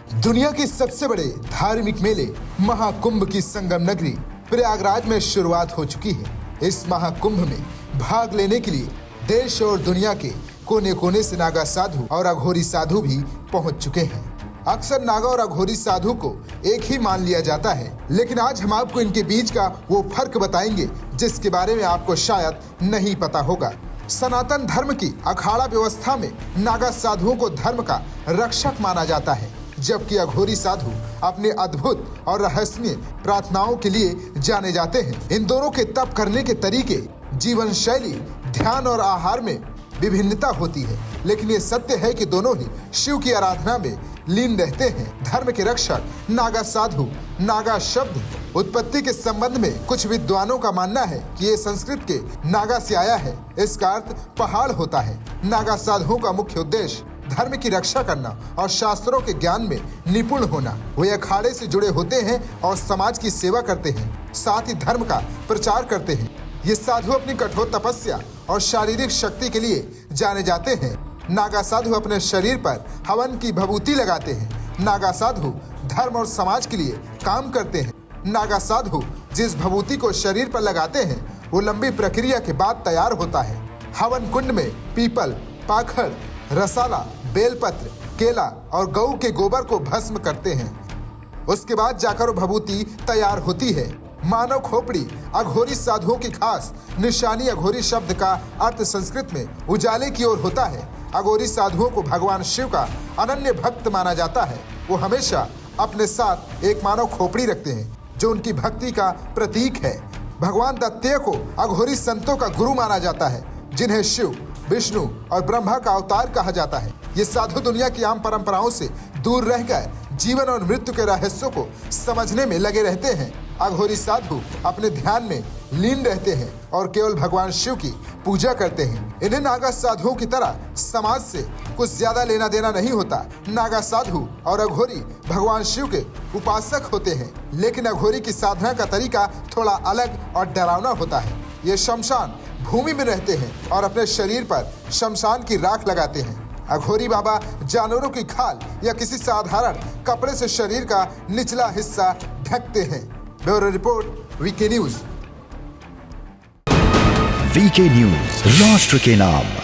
दुनिया के सबसे बड़े धार्मिक मेले महाकुंभ की संगम नगरी प्रयागराज में शुरुआत हो चुकी है। इस महाकुंभ में भाग लेने के लिए देश और दुनिया के कोने कोने से नागा साधु और अघोरी साधु भी पहुंच चुके हैं। अक्सर नागा और अघोरी साधु को एक ही मान लिया जाता है, लेकिन आज हम आपको इनके बीच का वो फर्क बताएंगे जिसके बारे में आपको शायद नहीं पता होगा। सनातन धर्म की अखाड़ा व्यवस्था में नागा साधुओं को धर्म का रक्षक माना जाता है, जबकि अघोरी साधु अपने अद्भुत और रहस्यमय प्रार्थनाओं के लिए जाने जाते हैं। इन दोनों के तप करने के तरीके, जीवन शैली, ध्यान और आहार में विभिन्नता होती है, लेकिन ये सत्य है कि दोनों ही शिव की आराधना में लीन रहते हैं। धर्म के रक्षक नागा साधु। नागा शब्द उत्पत्ति के संबंध में कुछ विद्वानों का मानना है कि ये संस्कृत के नागा से आया है। इसका अर्थ पहाड़ होता है। नागा साधुओं का मुख्य उद्देश्य धर्म की रक्षा करना और शास्त्रों के ज्ञान में निपुण होना। वे अखाड़े से जुड़े होते हैं और समाज की सेवा करते हैं, साथ ही धर्म का प्रचार करते हैं। ये साधु अपनी कठोर तपस्या और शारीरिक शक्ति के लिए जाने जाते हैं। नागा साधु अपने शरीर पर हवन की भभूति लगाते हैं। नागा साधु धर्म और समाज के लिए काम करते हैं। नागा साधु जिस भभूति को शरीर पर लगाते हैं वो लंबी प्रक्रिया के बाद तैयार होता है। हवन कुंड में पीपल, पाखड़, रसाला, बेलपत्र, केला और गऊ के गोबर को भस्म करते हैं। उसके बाद जाकर वो भभूति तैयार होती है। मानव खोपड़ी अघोरी साधुओं की खास निशानी। अघोरी शब्द का अर्थ संस्कृत में उजाले की ओर होता है। अघोरी साधुओं को भगवान शिव का अनन्य भक्त माना जाता है। वो हमेशा अपने साथ एक मानव खोपड़ी रखते हैं जो उनकी भक्ति का प्रतीक है। भगवान दैत्य को अघोरी संतों का गुरु माना जाता है, जिन्हें शिव, विष्णु और ब्रह्मा का अवतार कहा जाता है। ये साधु दुनिया की आम परंपराओं से दूर रहकर जीवन और मृत्यु के रहस्यों को समझने में लगे रहते हैं। अघोरी साधु अपने ध्यान में लीन रहते हैं और केवल भगवान शिव की पूजा करते हैं। इन्हें नागा साधुओं की तरह समाज से कुछ ज्यादा लेना देना नहीं होता। नागा साधु और अघोरी भगवान शिव के उपासक होते हैं, लेकिन अघोरी की साधना का तरीका थोड़ा अलग और डरावना होता है। ये शमशान भूमि में रहते हैं और अपने शरीर पर शमशान की राख लगाते हैं। अघोरी बाबा जानवरों की खाल या किसी साधारण कपड़े से शरीर का निचला हिस्सा ढकते हैं। Bureau report, VK news. VK news, राष्ट्र के नाम।